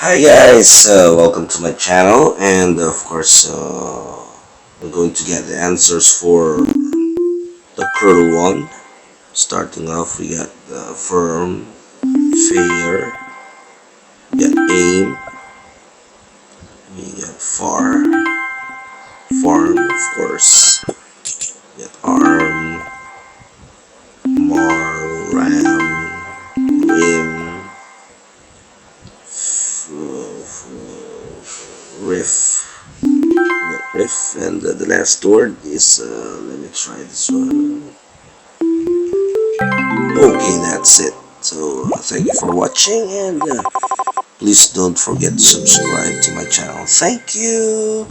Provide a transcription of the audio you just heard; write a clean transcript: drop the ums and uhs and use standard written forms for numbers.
Hi guys, welcome to my channel, and of course, we're going to get the answers for the curl one. Starting off, we got the firm, fair, we got aim, we got farm, of course, we got arm, ram, rim, riff. Riff, and the last word is let me try this one. Okay, that's it. So thank you for watching, and please don't forget to subscribe to my channel. Thank you.